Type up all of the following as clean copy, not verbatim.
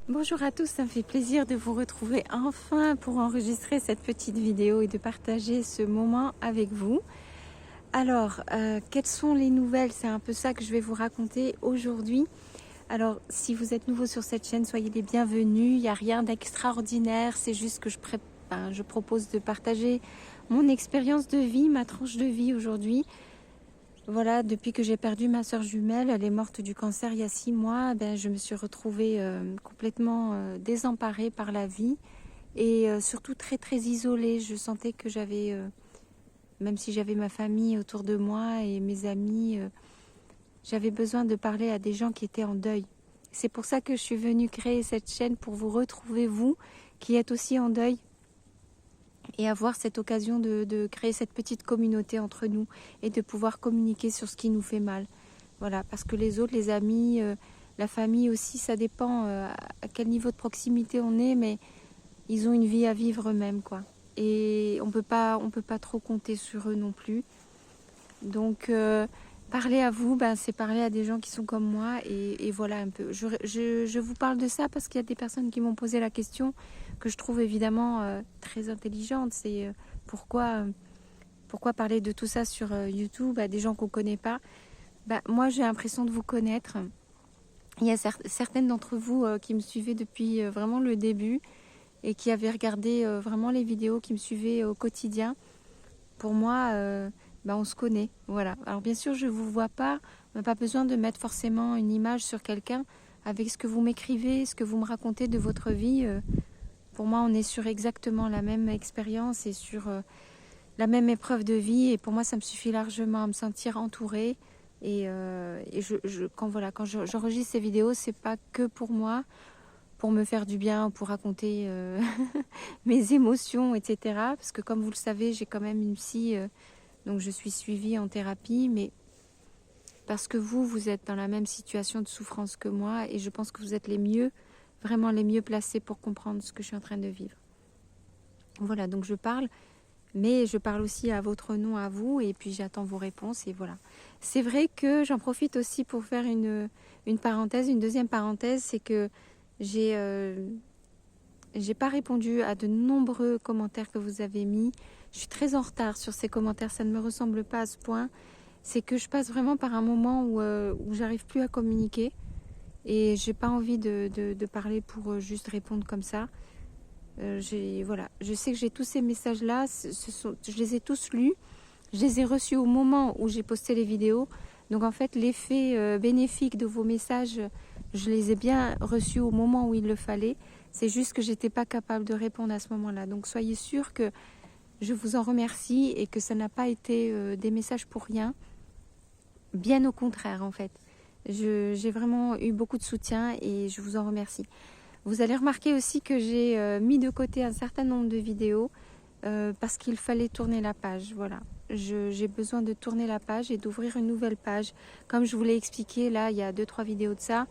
Bonjour à tous, ça me fait plaisir de vous retrouver enfin pour enregistrer cette petite vidéo et de partager ce moment avec vous. Alors, quelles sont les nouvelles? C'est un peu ça que je vais vous raconter aujourd'hui. Alors, si vous êtes nouveau sur cette chaîne, soyez les bienvenus. Il n'y a rien d'extraordinaire, c'est juste que je propose de partager mon expérience de vie, ma tranche de vie aujourd'hui. Voilà, depuis que j'ai perdu ma sœur jumelle, elle est morte du cancer il y a 6 mois, je me suis retrouvée complètement désemparée par la vie et surtout très très isolée. Je sentais que même si j'avais ma famille autour de moi et mes amis, j'avais besoin de parler à des gens qui étaient en deuil. C'est pour ça que je suis venue créer cette chaîne, pour vous retrouver, vous, qui êtes aussi en deuil, et avoir cette occasion de créer cette petite communauté entre nous et de pouvoir communiquer sur ce qui nous fait mal. Voilà, parce que les autres, les amis, la famille aussi, ça dépend à quel niveau de proximité on est, mais ils ont une vie à vivre eux-mêmes, quoi. Et on peut pas trop compter sur eux non plus. Donc, parler à vous, c'est parler à des gens qui sont comme moi, et voilà un peu. Je vous parle de ça parce qu'il y a des personnes qui m'ont posé la question, que je trouve évidemment très intelligente. C'est pourquoi parler de tout ça sur YouTube à des gens qu'on ne connaît pas. Moi, j'ai l'impression de vous connaître. Il y a certaines d'entre vous qui me suivaient depuis vraiment le début et qui avaient regardé vraiment les vidéos, qui me suivaient au quotidien. Pour moi, on se connaît. Voilà. Alors bien sûr, je ne vous vois pas. On n'a pas besoin de mettre forcément une image sur quelqu'un. Avec ce que vous m'écrivez, ce que vous me racontez de votre vie, pour moi, on est sur exactement la même expérience et sur la même épreuve de vie. Et pour moi, ça me suffit largement à me sentir entourée. Et quand j'enregistre ces vidéos, c'est pas que pour moi, pour me faire du bien, pour raconter mes émotions, etc. Parce que comme vous le savez, j'ai quand même une psy, donc je suis suivie en thérapie, mais parce que vous êtes dans la même situation de souffrance que moi, et je pense que vous êtes vraiment les mieux placés pour comprendre ce que je suis en train de vivre. Voilà, donc je parle, mais je parle aussi à votre nom, à vous, et puis j'attends vos réponses, et voilà. C'est vrai que j'en profite aussi pour faire une parenthèse, une deuxième parenthèse, c'est que j'ai pas répondu à de nombreux commentaires que vous avez mis. Je suis très en retard sur ces commentaires, ça ne me ressemble pas à ce point. C'est que je passe vraiment par un moment où j'arrive plus à communiquer, et j'ai pas envie de parler pour juste répondre comme ça. Voilà, je sais que j'ai tous ces messages-là, je les ai tous lus, je les ai reçus au moment où j'ai posté les vidéos. Donc en fait, l'effet bénéfique de vos messages, je les ai bien reçus au moment où il le fallait. C'est juste que j'étais pas capable de répondre à ce moment-là. Donc soyez sûrs que je vous en remercie et que ça n'a pas été des messages pour rien. Bien au contraire, en fait. J'ai vraiment eu beaucoup de soutien et je vous en remercie. Vous allez remarquer aussi que j'ai mis de côté un certain nombre de vidéos parce qu'il fallait tourner la page. Voilà. J'ai besoin de tourner la page et d'ouvrir une nouvelle page. Comme je vous l'ai expliqué, là, il y a 2-3 vidéos de ça,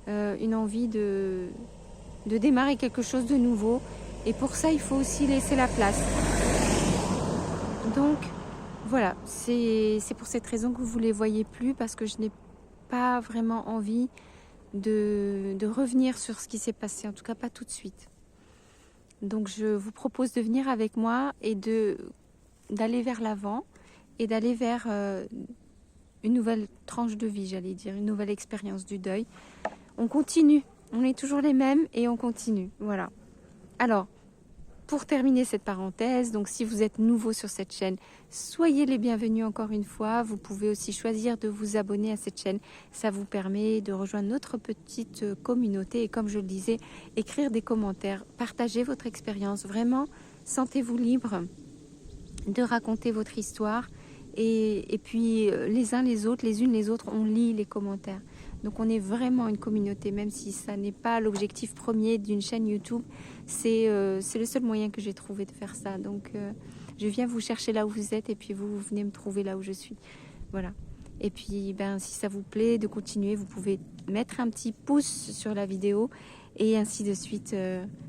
une envie de démarrer quelque chose de nouveau. Et pour ça, il faut aussi laisser la place. Donc, voilà, c'est pour cette raison que vous ne les voyez plus, parce que je n'ai pas vraiment envie de revenir sur ce qui s'est passé, en tout cas pas tout de suite. Donc je vous propose de venir avec moi et d'aller vers l'avant et d'aller vers une nouvelle tranche de vie, j'allais dire, une nouvelle expérience du deuil. On continue, on est toujours les mêmes et on continue, voilà. Alors, pour terminer cette parenthèse, donc si vous êtes nouveau sur cette chaîne, soyez les bienvenus encore une fois. Vous pouvez aussi choisir de vous abonner à cette chaîne. Ça vous permet de rejoindre notre petite communauté et, comme je le disais, écrire des commentaires, partager votre expérience. Vraiment, sentez-vous libre de raconter votre histoire. Et puis les uns les autres, les unes les autres, on lit les commentaires. Donc on est vraiment une communauté, même si ça n'est pas l'objectif premier d'une chaîne YouTube. C'est le seul moyen que j'ai trouvé de faire ça. Donc je viens vous chercher là où vous êtes, et puis vous venez me trouver là où je suis. Voilà. Et puis si ça vous plaît de continuer, vous pouvez mettre un petit pouce sur la vidéo, et ainsi de suite.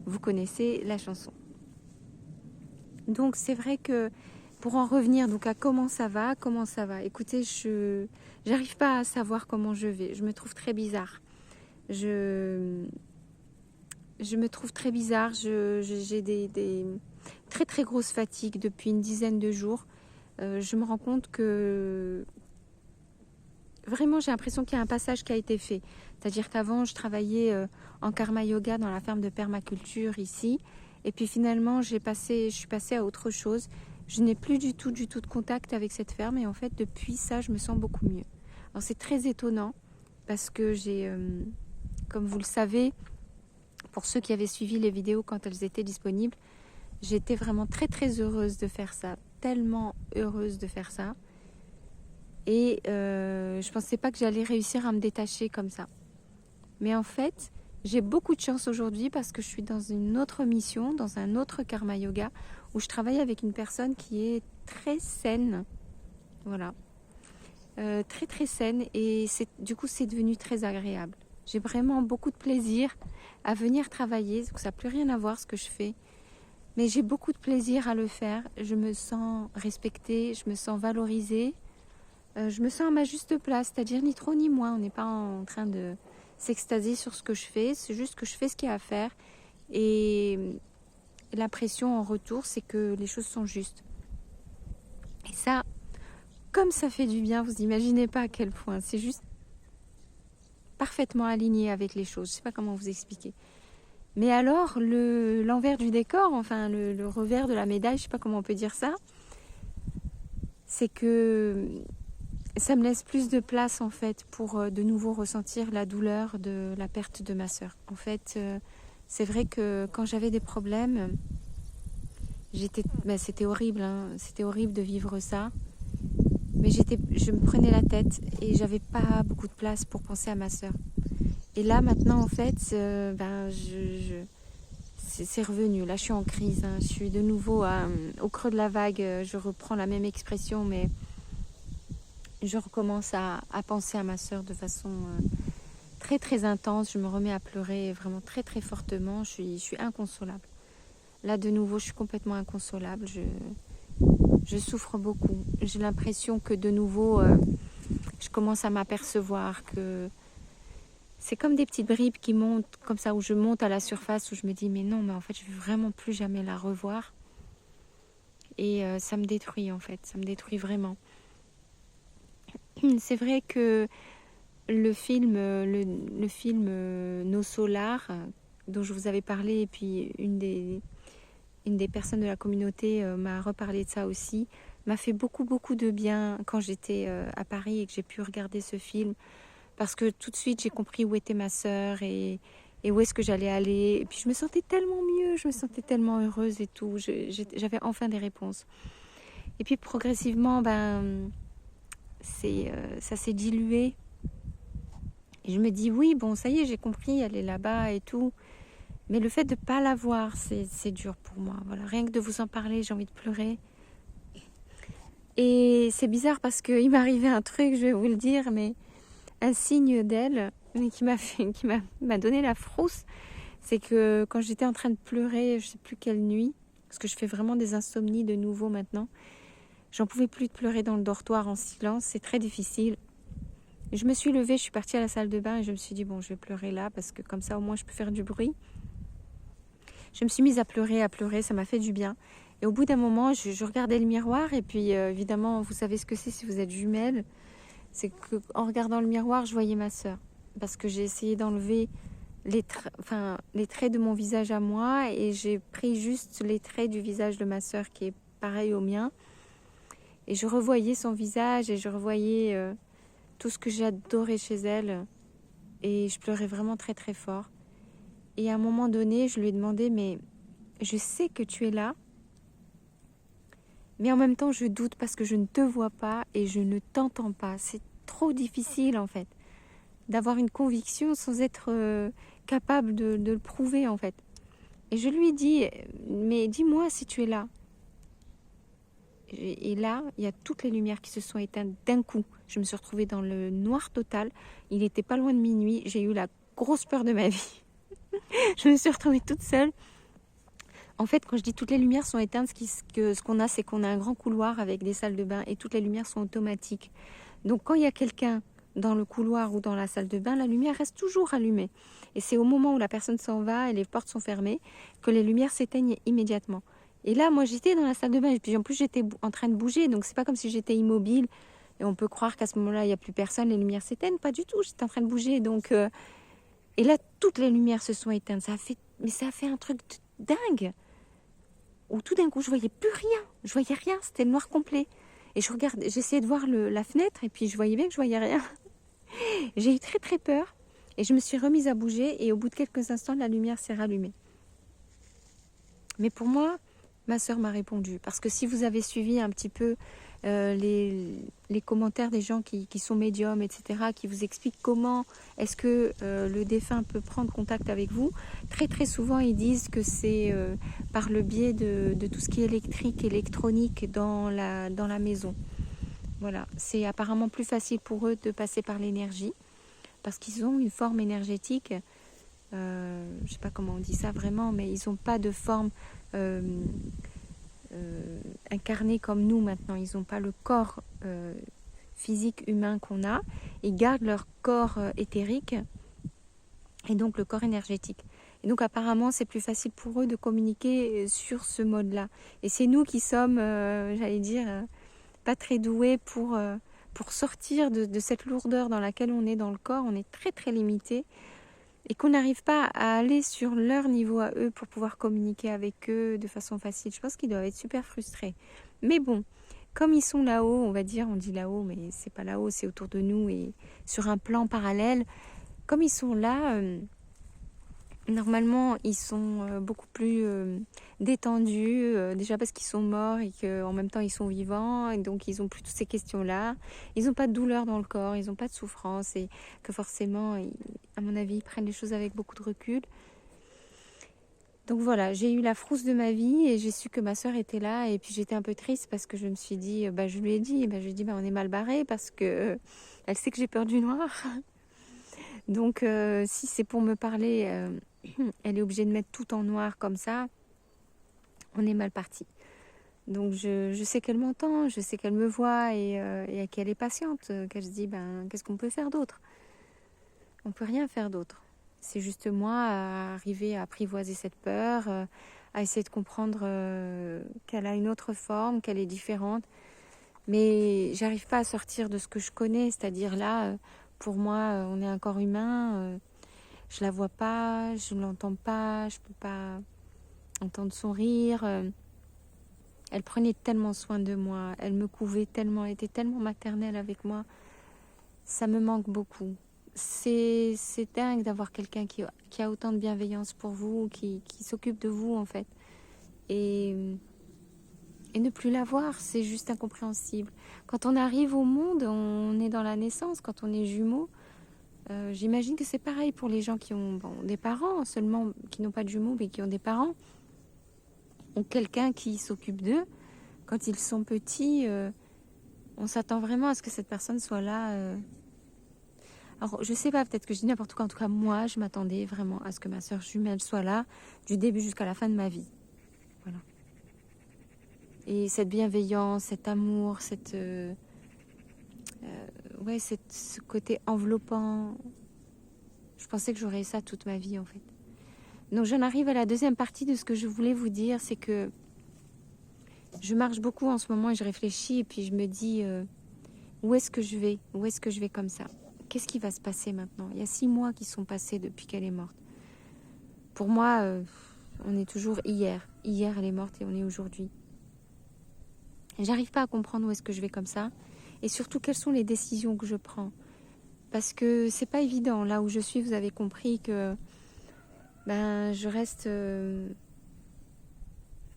Vous connaissez la chanson. Donc c'est vrai que pour en revenir donc à comment ça va. Écoutez, je n'arrive pas à savoir comment je vais. Je me trouve très bizarre. je me trouve très bizarre. J'ai des très très grosses fatigues depuis une dizaine de jours. Je me rends compte que vraiment j'ai l'impression qu'il y a un passage qui a été fait. C'est-à-dire qu'avant je travaillais en karma yoga dans la ferme de permaculture ici. Et puis finalement je suis passée à autre chose. Je n'ai plus du tout de contact avec cette ferme. Et en fait depuis ça je me sens beaucoup mieux. Alors c'est très étonnant parce que comme vous le savez, pour ceux qui avaient suivi les vidéos quand elles étaient disponibles, j'étais vraiment très très heureuse de faire ça, tellement heureuse de faire ça. Et je pensais pas que j'allais réussir à me détacher comme ça. Mais en fait, j'ai beaucoup de chance aujourd'hui parce que je suis dans une autre mission, dans un autre karma yoga, où je travaille avec une personne qui est très saine. Voilà. Très très saine et du coup c'est devenu très agréable. J'ai vraiment beaucoup de plaisir à venir travailler, ça n'a plus rien à voir ce que je fais, mais j'ai beaucoup de plaisir à le faire. Je me sens respectée, je me sens valorisée, je me sens à ma juste place, c'est-à-dire ni trop ni moins. On n'est pas en train de s'extasier sur ce que je fais, c'est juste que je fais ce qu'il y a à faire et l'impression en retour c'est que les choses sont justes. Et ça, comme ça fait du bien, vous imaginez pas à quel point. C'est juste parfaitement aligné avec les choses. Je sais pas comment vous expliquer. Mais alors, l'envers du décor, enfin le revers de la médaille, je sais pas comment on peut dire ça, c'est que ça me laisse plus de place en fait pour de nouveau ressentir la douleur de la perte de ma sœur. En fait, c'est vrai que quand j'avais des problèmes, c'était horrible, hein, c'était horrible de vivre ça. Mais je me prenais la tête et j'avais pas beaucoup de place pour penser à ma sœur. Et là maintenant en fait, c'est revenu. Là je suis en crise, hein. Je suis de nouveau au creux de la vague. Je reprends la même expression, mais je recommence à penser à ma sœur de façon très très intense. Je me remets à pleurer vraiment très très fortement. Je suis inconsolable. Là de nouveau, je suis complètement inconsolable. Je souffre beaucoup. J'ai l'impression que de nouveau, je commence à m'apercevoir que c'est comme des petites bribes qui montent comme ça, où je monte à la surface, où je me dis mais non, mais en fait je ne vais vraiment plus jamais la revoir. Et ça me détruit en fait, ça me détruit vraiment. C'est vrai que le film Nos Solars, dont je vous avais parlé, et puis une des personnes de la communauté m'a reparlé de ça aussi, m'a fait beaucoup de bien quand j'étais à Paris et que j'ai pu regarder ce film, parce que tout de suite j'ai compris où était ma sœur et où est-ce que j'allais aller, et puis je me sentais tellement mieux, je me sentais tellement heureuse et tout, j'avais enfin des réponses. Et puis progressivement, ça s'est dilué, et je me dis oui, bon ça y est, j'ai compris, elle est là-bas et tout. Mais le fait de ne pas la voir, c'est dur pour moi. Voilà, rien que de vous en parler, j'ai envie de pleurer. Et c'est bizarre parce qu'il m'est arrivé un truc, je vais vous le dire, mais un signe d'elle qui m'a donné la frousse. C'est que quand j'étais en train de pleurer, je ne sais plus quelle nuit, parce que je fais vraiment des insomnies de nouveau maintenant, j'en pouvais plus de pleurer dans le dortoir en silence, c'est très difficile. Et je me suis levée, je suis partie à la salle de bain et je me suis dit, bon, je vais pleurer là, parce que comme ça au moins je peux faire du bruit. Je me suis mise à pleurer, ça m'a fait du bien. Et au bout d'un moment, je regardais le miroir et puis évidemment, vous savez ce que c'est si vous êtes jumelles. C'est qu'en regardant le miroir, je voyais ma sœur. Parce que j'ai essayé d'enlever les traits de mon visage à moi et j'ai pris juste les traits du visage de ma sœur qui est pareil au mien. Et je revoyais son visage et je revoyais tout ce que j'adorais chez elle. Et je pleurais vraiment très très fort. Et à un moment donné, je lui ai demandé, mais je sais que tu es là, mais en même temps, je doute parce que je ne te vois pas et je ne t'entends pas. C'est trop difficile, en fait, d'avoir une conviction sans être capable de le prouver, en fait. Et je lui ai dit, mais dis-moi si tu es là. Et là, il y a toutes les lumières qui se sont éteintes d'un coup. Je me suis retrouvée dans le noir total. Il n'était pas loin de minuit. J'ai eu la grosse peur de ma vie. Je me suis retrouvée toute seule. En fait, quand je dis toutes les lumières sont éteintes, ce qu'on a un grand couloir avec des salles de bain et toutes les lumières sont automatiques. Donc, quand il y a quelqu'un dans le couloir ou dans la salle de bain, la lumière reste toujours allumée. Et c'est au moment où la personne s'en va et les portes sont fermées que les lumières s'éteignent immédiatement. Et là, moi, j'étais dans la salle de bain et puis en plus, j'étais en train de bouger. Donc, c'est pas comme si j'étais immobile. Et on peut croire qu'à ce moment-là, il n'y a plus personne, les lumières s'éteignent. Pas du tout, j'étais en train de bouger. Donc, et là, toutes les lumières se sont éteintes. Ça a fait un truc dingue. Où tout d'un coup, je voyais plus rien. Je voyais rien, c'était le noir complet. Et j'essayais de voir la fenêtre et puis je voyais bien que je voyais rien. J'ai eu très très peur et je me suis remise à bouger et au bout de quelques instants, la lumière s'est rallumée. Mais pour moi, ma sœur m'a répondu. Parce que si vous avez suivi un petit peu les commentaires des gens qui sont médiums, etc., qui vous expliquent comment est-ce que le défunt peut prendre contact avec vous, très très souvent ils disent que c'est par le biais de tout ce qui est électrique, électronique dans la maison. Voilà, c'est apparemment plus facile pour eux de passer par l'énergie, parce qu'ils ont une forme énergétique, je ne sais pas comment on dit ça vraiment, mais ils n'ont pas de forme incarnés comme nous maintenant. Ils n'ont pas le corps physique humain qu'on a. Ils gardent leur corps éthérique et donc le corps énergétique. Et donc apparemment c'est plus facile pour eux de communiquer sur ce mode-là. Et c'est nous qui sommes, j'allais dire, pas très doués pour sortir de cette lourdeur dans laquelle on est dans le corps. On est très très limité. Et qu'on n'arrive pas à aller sur leur niveau à eux pour pouvoir communiquer avec eux de façon facile. Je pense qu'ils doivent être super frustrés. Mais bon, comme ils sont là-haut, on va dire, on dit là-haut, mais c'est pas là-haut, c'est autour de nous et sur un plan parallèle. Comme ils sont là, normalement, ils sont beaucoup plus détendus, déjà parce qu'ils sont morts et qu'en même temps, ils sont vivants. Et donc, ils n'ont plus toutes ces questions-là. Ils n'ont pas de douleur dans le corps, ils n'ont pas de souffrance. Et que forcément, à mon avis, ils prennent les choses avec beaucoup de recul. Donc voilà, j'ai eu la frousse de ma vie et j'ai su que ma sœur était là. Et puis, j'étais un peu triste parce que je me suis dit, je lui ai dit, je lui ai dit, on est mal barré parce que elle sait que j'ai peur du noir. Donc, si c'est pour me parler... elle est obligée de mettre tout en noir comme ça, on est mal parti. Donc je sais qu'elle m'entend, je sais qu'elle me voit et qu'elle est patiente, qu'elle se dit qu'est-ce qu'on peut faire d'autre? On peut rien faire d'autre. C'est juste moi à arriver à apprivoiser cette peur, à essayer de comprendre qu'elle a une autre forme, qu'elle est différente. Mais j'arrive pas à sortir de ce que je connais, c'est-à-dire là, pour moi, on est un corps humain. Je la vois pas, je ne l'entends pas, je peux pas entendre son rire. Elle prenait tellement soin de moi, elle me couvait tellement, elle était tellement maternelle avec moi. Ça me manque beaucoup. C'est dingue d'avoir quelqu'un qui a autant de bienveillance pour vous, qui s'occupe de vous en fait. Et ne plus la voir, c'est juste incompréhensible. Quand on arrive au monde, on est dans la naissance, quand on est jumeaux. J'imagine que c'est pareil pour les gens qui ont des parents, seulement qui n'ont pas de jumeaux, mais qui ont des parents, ou quelqu'un qui s'occupe d'eux. Quand ils sont petits, on s'attend vraiment à ce que cette personne soit là. Alors, je sais pas, peut-être que je dis n'importe quoi. En tout cas, moi, je m'attendais vraiment à ce que ma sœur jumelle soit là du début jusqu'à la fin de ma vie. Voilà. Et cette bienveillance, cet amour, ce côté enveloppant. Je pensais que j'aurais ça toute ma vie en fait. Donc j'en arrive à la deuxième partie de ce que je voulais vous dire, c'est que je marche beaucoup en ce moment et je réfléchis et puis je me dis où est-ce que je vais? Où est-ce que je vais comme ça? Qu'est-ce qui va se passer maintenant? Il y a 6 mois qui sont passés depuis qu'elle est morte. Pour moi, on est toujours hier. Hier elle est morte et on est aujourd'hui. Et j'arrive pas à comprendre où est-ce que je vais comme ça et surtout quelles sont les décisions que je prends. Parce que c'est pas évident. Là où je suis, vous avez compris que je reste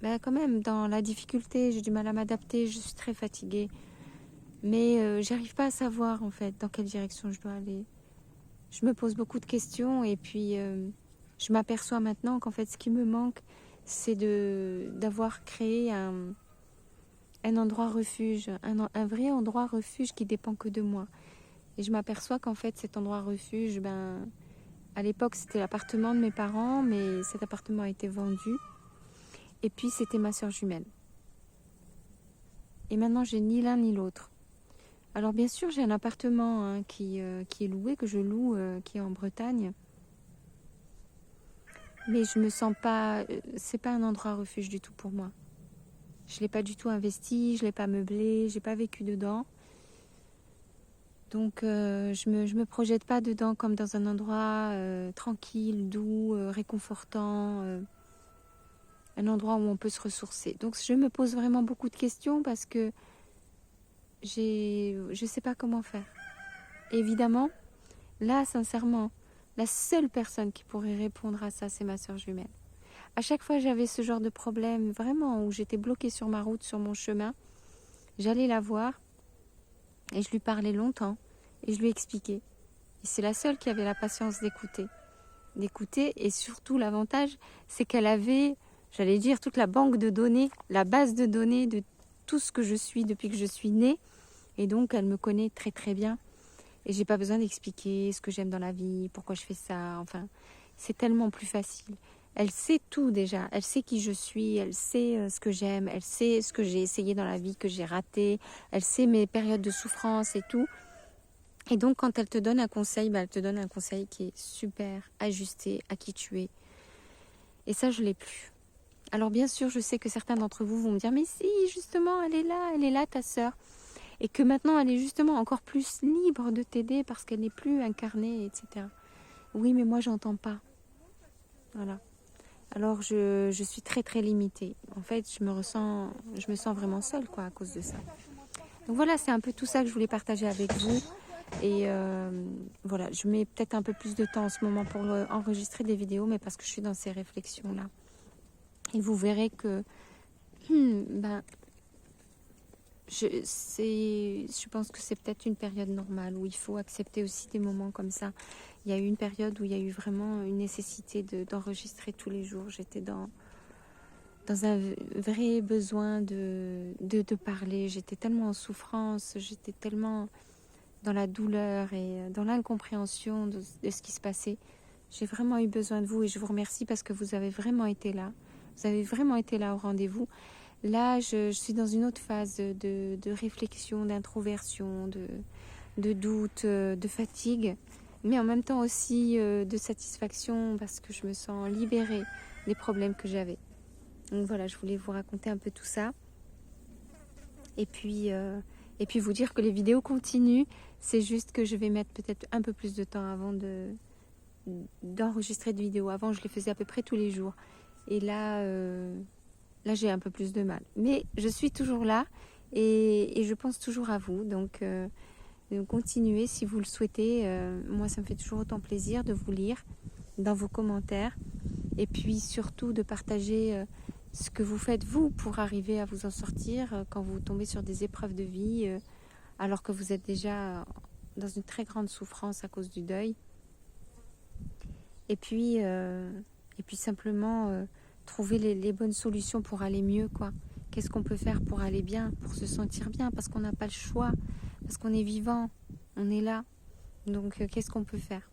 quand même dans la difficulté. J'ai du mal à m'adapter, je suis très fatiguée. Mais j'arrive pas à savoir en fait dans quelle direction je dois aller. Je me pose beaucoup de questions et puis je m'aperçois maintenant qu'en fait ce qui me manque, c'est d'avoir créé un endroit refuge, un vrai endroit refuge qui dépend que de moi. Et je m'aperçois qu'en fait, cet endroit refuge, à l'époque, c'était l'appartement de mes parents, mais cet appartement a été vendu. Et puis, c'était ma sœur jumelle. Et maintenant, j'ai ni l'un ni l'autre. Alors bien sûr, j'ai un appartement hein, qui est loué, que je loue, qui est en Bretagne. Mais je me sens pas... c'est pas un endroit refuge du tout pour moi. Je l'ai pas du tout investi, je l'ai pas meublé, j'ai pas vécu dedans. Donc je me projette pas dedans comme dans un endroit tranquille, doux, réconfortant, un endroit où on peut se ressourcer. Donc je me pose vraiment beaucoup de questions parce que je sais pas comment faire. Et évidemment, là sincèrement, la seule personne qui pourrait répondre à ça, c'est ma sœur jumelle. À chaque fois j'avais ce genre de problème, vraiment, où j'étais bloquée sur ma route, sur mon chemin, j'allais la voir et je lui parlais longtemps et je lui expliquais. Et c'est la seule qui avait la patience d'écouter. Et surtout, l'avantage, c'est qu'elle avait, j'allais dire, toute la banque de données, la base de données de tout ce que je suis depuis que je suis née. Et donc, elle me connaît très très bien. Et j'ai pas besoin d'expliquer ce que j'aime dans la vie, pourquoi je fais ça. Enfin, c'est tellement plus facile. Elle sait tout déjà. Elle sait qui je suis. Elle sait ce que j'aime. Elle sait ce que j'ai essayé dans la vie, que j'ai raté. Elle sait mes périodes de souffrance et tout. Et donc, quand elle te donne un conseil, elle te donne un conseil qui est super ajusté à qui tu es. Et ça, je ne l'ai plus. Alors, bien sûr, je sais que certains d'entre vous vont me dire « Mais si, justement, elle est là, ta sœur. » Et que maintenant, elle est justement encore plus libre de t'aider parce qu'elle n'est plus incarnée, etc. Oui, mais moi, j'entends pas. Voilà. Alors, je suis très, très limitée. En fait, je me sens vraiment seule, quoi, à cause de ça. Donc voilà, c'est un peu tout ça que je voulais partager avec vous. Et voilà, je mets peut-être un peu plus de temps en ce moment pour enregistrer des vidéos, mais parce que je suis dans ces réflexions-là. Et vous verrez que je pense que c'est peut-être une période normale où il faut accepter aussi des moments comme ça. Il y a eu une période où il y a eu vraiment une nécessité d'enregistrer tous les jours. J'étais dans un vrai besoin de parler. J'étais tellement en souffrance, j'étais tellement dans la douleur et dans l'incompréhension de ce qui se passait. J'ai vraiment eu besoin de vous et je vous remercie parce que vous avez vraiment été là. Vous avez vraiment été là au rendez-vous. Là, je suis dans une autre phase de réflexion, d'introversion, de doute, de fatigue, mais en même temps aussi de satisfaction parce que je me sens libérée des problèmes que j'avais. Donc voilà, je voulais vous raconter un peu tout ça. Et puis vous dire que les vidéos continuent. C'est juste que je vais mettre peut-être un peu plus de temps avant d'enregistrer de vidéos. Avant, je les faisais à peu près tous les jours. Et là, j'ai un peu plus de mal. Mais je suis toujours là et je pense toujours à vous. Donc, continuez si vous le souhaitez. Moi, ça me fait toujours autant plaisir de vous lire dans vos commentaires. Et puis surtout de partager ce que vous faites vous pour arriver à vous en sortir quand vous tombez sur des épreuves de vie alors que vous êtes déjà dans une très grande souffrance à cause du deuil. Et puis simplement trouver les bonnes solutions pour aller mieux, quoi. Qu'est-ce qu'on peut faire pour aller bien, pour se sentir bien, parce qu'on n'a pas le choix, parce qu'on est vivant, on est là. Donc qu'est-ce qu'on peut faire?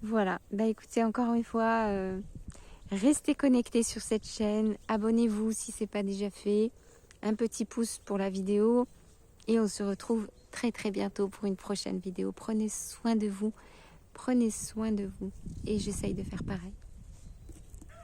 Voilà, écoutez, encore une fois, restez connectés sur cette chaîne, abonnez-vous si ce n'est pas déjà fait, un petit pouce pour la vidéo et on se retrouve très très bientôt pour une prochaine vidéo. Prenez soin de vous et j'essaye de faire pareil.